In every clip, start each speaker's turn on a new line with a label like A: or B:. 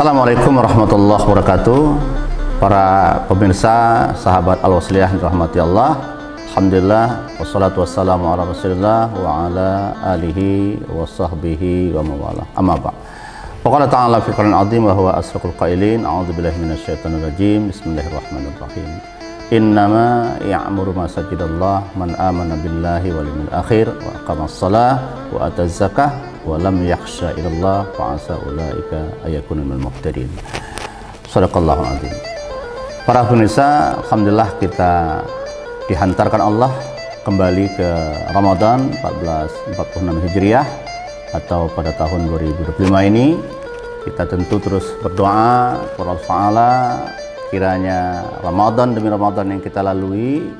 A: Assalamualaikum warahmatullahi wabarakatuh. Para pemirsa, sahabat Al-Wasliyah rahmati Allah. Alhamdulillah wassalatu wassalamu ala Rasulillah wa ala alihi wa sahbihi wa mawala. Amma ba'd. Faqala ta'ala fi Qur'an azim wa huwa asraqul qailin. A'udzu billahi minasyaitonir rajim. Bismillahirrahmanirrahim. Innama ya'muru masajidallah man amana billahi wal yawmil akhir wa aqamas shalah wa ataz zakah wa lam yakhsha illallah fa asa ulaika ayakunu minal muhtadin. Shadaqallahul azim. Para pemirsa, alhamdulillah kita dihantarkan Allah kembali ke Ramadan 1446 Hijriah atau pada tahun 2025 ini. Kita tentu terus berdoa kepada Allah Ta'ala kiranya Ramadan demi Ramadan yang kita lalui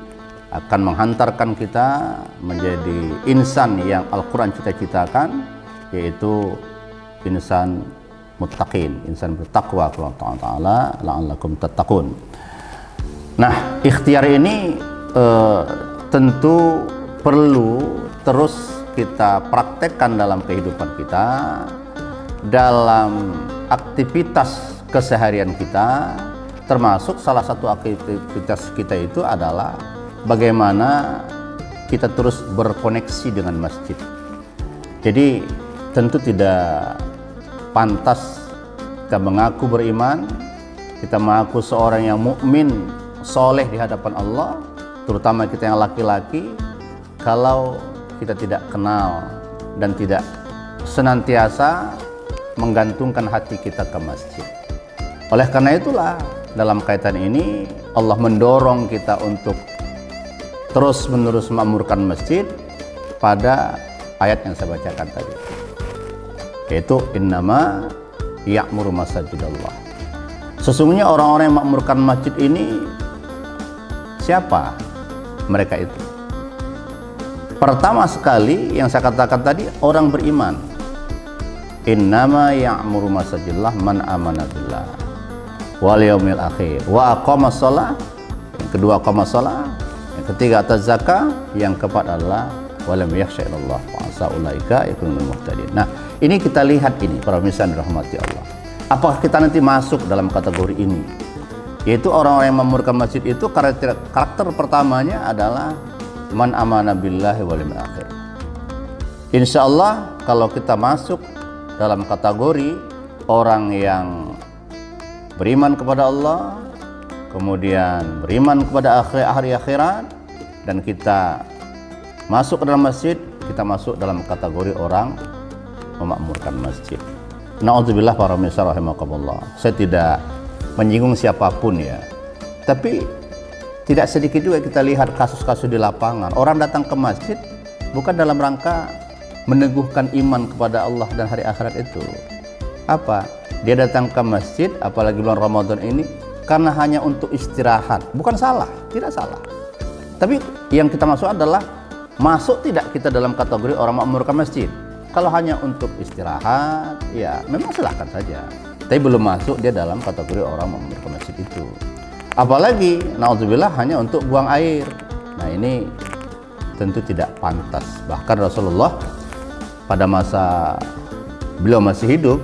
A: akan menghantarkan kita menjadi insan yang Al-Quran cita-citakan, yaitu insan muttaqin, insan bertakwa kepada Allah Ta'ala, la'allakum tattaqun. Nah, ikhtiar ini tentu perlu terus kita praktekkan dalam kehidupan kita, dalam aktivitas keseharian kita, termasuk salah satu aktivitas kita itu adalah bagaimana kita terus berkoneksi dengan masjid. Jadi tentu tidak pantas kita mengaku beriman, kita mengaku seorang yang mukmin, soleh di hadapan Allah, terutama kita yang laki-laki, kalau kita tidak kenal dan tidak senantiasa menggantungkan hati kita ke masjid. Oleh karena itulah dalam kaitan ini Allah mendorong kita untuk terus-menerus memakmurkan masjid pada ayat yang saya bacakan tadi, yaitu innama ya'muru masajidallah. Sesungguhnya orang-orang yang memakmurkan masjid ini siapa mereka itu? Pertama sekali yang saya katakan tadi, orang beriman. Innama ya'muru masajidallah man amana billah wal yaumil akhir wa aqamas shalah. Yang kedua aqamas shalah, yang ketiga ataz zakah, yang keempat adalah walam yakhsha illallah fa asa ulaika yakunu minal muhtadin. Nah, ini kita lihat ini para pemirsa dirahmati Allah. Apakah kita nanti masuk dalam kategori ini? Yaitu orang-orang yang memakmurkan masjid itu karakter pertamanya adalah man amana billahi wal yaumil akhir. Insyaallah kalau kita masuk dalam kategori orang yang beriman kepada Allah, kemudian beriman kepada hari akhirat, dan kita masuk ke dalam masjid, kita masuk dalam kategori orang memakmurkan masjid. Na'udzubillah para pemirsa rahimakumullah. Saya tidak menyinggung siapapun ya, tapi tidak sedikit juga kita lihat kasus-kasus di lapangan. Orang datang ke masjid bukan dalam rangka meneguhkan iman kepada Allah dan hari akhirat itu. Apa? Dia datang ke masjid, apalagi bulan Ramadan ini, karena hanya untuk istirahat. Bukan salah, tidak salah. Tapi yang kita maksud adalah, masuk tidak kita dalam kategori orang memakmurkan masjid? Kalau hanya untuk istirahat, ya memang silahkan saja. Tapi belum masuk dia dalam kategori orang memakmurkan masjid itu. Apalagi, na'udzubillah, hanya untuk buang air. Nah, ini tentu tidak pantas. Bahkan Rasulullah pada masa beliau masih hidup,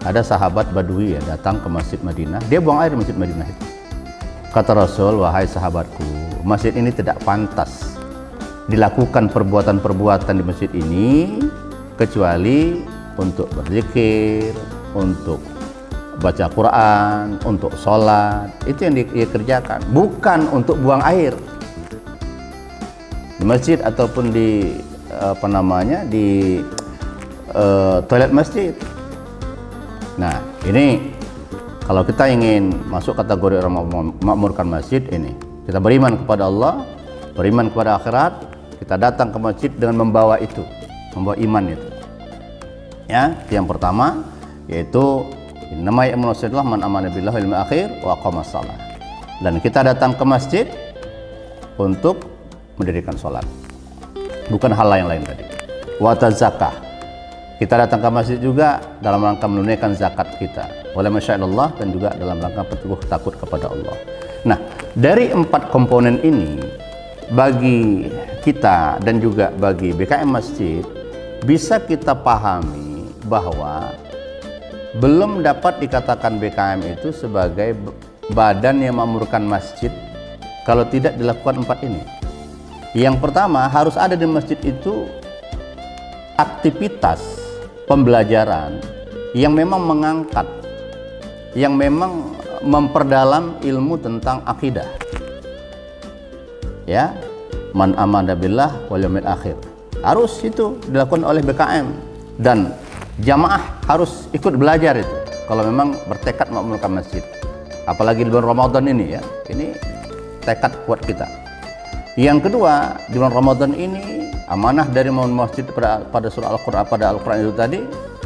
A: ada sahabat Badui ya datang ke Masjid Madinah, dia buang air di Masjid Madinah itu. Kata Rasul, wahai sahabatku, masjid ini tidak pantas dilakukan perbuatan-perbuatan di masjid ini kecuali untuk berzikir, untuk baca Quran, untuk sholat. Itu yang dia kerjakan, bukan untuk buang air di masjid ataupun di toilet masjid. Nah, ini kalau kita ingin masuk kategori orang memakmurkan masjid ini, kita beriman kepada Allah, beriman kepada akhirat, kita datang ke masjid dengan membawa itu, membawa iman itu. Ya, yang pertama yaitu innama ya'muru masajidallah man amana billahi wal yaumil akhir wa aqamas shalah. Dan kita datang ke masjid untuk mendirikan sholat, bukan hal lain tadi. Wa zakah, kita datang ke masjid juga dalam rangka menunaikan zakat kita, oleh masyaallah, dan juga dalam rangka berteguh takut kepada Allah. Nah, dari 4 komponen ini, bagi kita dan juga bagi BKM Masjid, bisa kita pahami bahwa belum dapat dikatakan BKM itu sebagai badan yang memakmurkan masjid kalau tidak dilakukan 4 ini. Yang pertama, harus ada di masjid itu aktivitas pembelajaran yang memang mengangkat, yang memang memperdalam ilmu tentang akidah. Ya, man amana billah wal yaumil akhir. Harus itu dilakukan oleh BKM dan jamaah harus ikut belajar itu kalau memang bertekad memakmurkan masjid. Apalagi di bulan Ramadan ini ya. Ini tekad kuat kita. Yang kedua, di bulan Ramadan ini amanah dari masjid pada surah Al-Qur'an, pada Al-Qur'an itu tadi,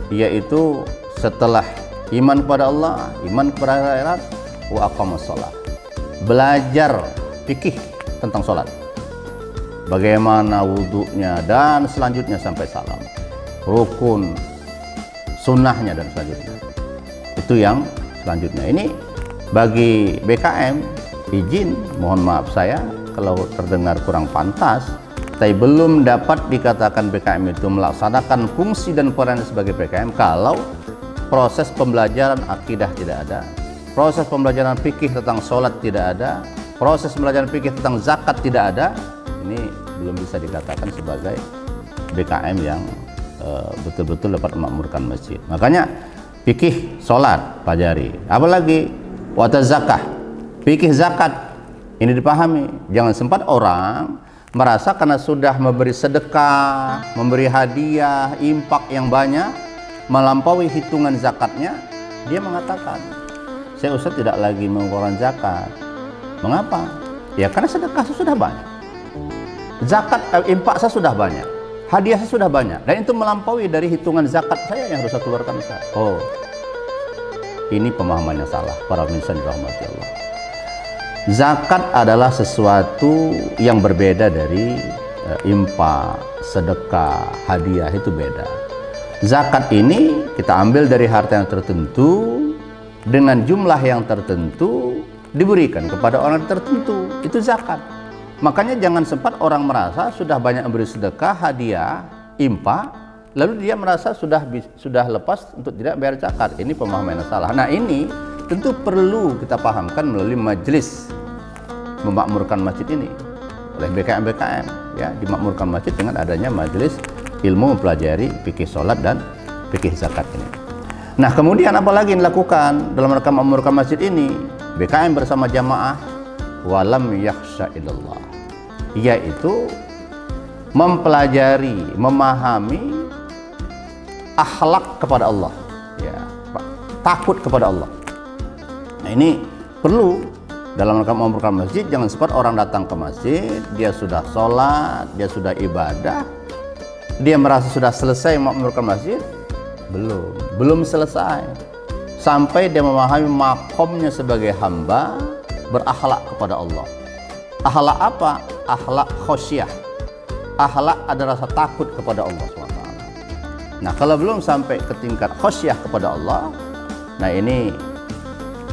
A: yaitu setelah iman kepada Allah, iman kepada akhirat, wa aqamus shalah. Belajar fikih tentang salat. Bagaimana wudunya dan selanjutnya sampai salam. Rukun, sunnahnya dan selanjutnya. Itu yang selanjutnya. Ini bagi BKM, izin, mohon maaf saya kalau terdengar kurang pantas, tapi belum dapat dikatakan BKM itu melaksanakan fungsi dan peran sebagai BKM kalau proses pembelajaran akidah tidak ada, proses pembelajaran fikih tentang sholat tidak ada, proses pembelajaran fikih tentang zakat tidak ada. Ini belum bisa dikatakan sebagai BKM yang betul-betul dapat memakmurkan masjid. Makanya fikih sholat pelajari, apalagi wata zakah, fikih zakat ini dipahami. Jangan sempat orang merasa karena sudah memberi sedekah, memberi hadiah, infak yang banyak, melampaui hitungan zakatnya, dia mengatakan, saya Ustaz tidak lagi mengeluarkan zakat. Mengapa? Ya karena sedekah saya sudah banyak, zakat, infak saya sudah banyak, hadiah saya sudah banyak, dan itu melampaui dari hitungan zakat saya yang harus saya keluarkan Ustaz. Oh, ini pemahaman yang salah para pemirsa dirahmati Allah. Zakat adalah sesuatu yang berbeda dari infak, sedekah, hadiah, itu beda. Zakat ini kita ambil dari harta yang tertentu dengan jumlah yang tertentu diberikan kepada orang tertentu, itu zakat. Makanya jangan sempat orang merasa sudah banyak memberi sedekah, hadiah, infak, lalu dia merasa sudah lepas untuk tidak bayar zakat. Ini pemahaman yang salah. Nah, ini tentu perlu kita pahamkan melalui majelis memakmurkan masjid ini oleh BKM-BKM, ya, dimakmurkan masjid dengan adanya majelis ilmu mempelajari fikih sholat dan fikih zakat ini. Nah, kemudian apa lagi yang dilakukan dalam rangka memakmurkan masjid ini? BKM bersama jamaah walam yakhsha illallah, yaitu mempelajari, memahami akhlak kepada Allah, ya, takut kepada Allah. Nah, ini perlu dalam rangka memakmurkan masjid. Jangan sempat orang datang ke masjid, dia sudah sholat, dia sudah ibadah, dia merasa sudah selesai memakmurkan masjid. Belum selesai sampai dia memahami makomnya sebagai hamba berakhlak kepada Allah. Akhlak apa? Akhlak khosyah. Akhlak ada rasa takut kepada Allah SWT. Nah, kalau belum sampai ke tingkat khosyah kepada Allah, nah ini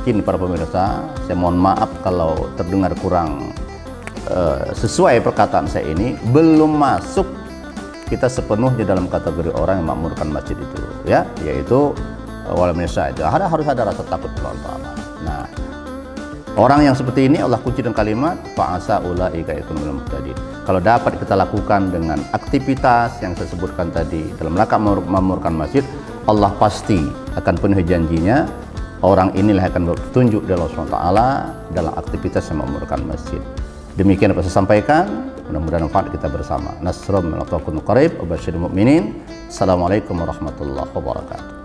A: mungkin para pemirsa, saya mohon maaf kalau terdengar kurang sesuai perkataan saya ini, belum masuk kita sepenuhnya dalam kategori orang yang memakmurkan masjid itu, ya, yaitu wala minasya itu harus ada rasa takut kepada Allah. Nah, orang yang seperti ini Allah kunci dengan kalimat fa'asa ulaika yakunul muhtadin. Kalau dapat kita lakukan dengan aktivitas yang saya sebutkan tadi dalam rangka memakmurkan masjid, Allah pasti akan penuhi janjinya. Orang inilah akan bertunjuk dari Allah SWT dalam aktivitas yang memakmurkan masjid. Demikian apa saya sampaikan, mudah-mudahan manfaat kita bersama. Nasrum min Allahi qarib wa basyiril mu'minin. Assalamualaikum warahmatullahi wabarakatuh.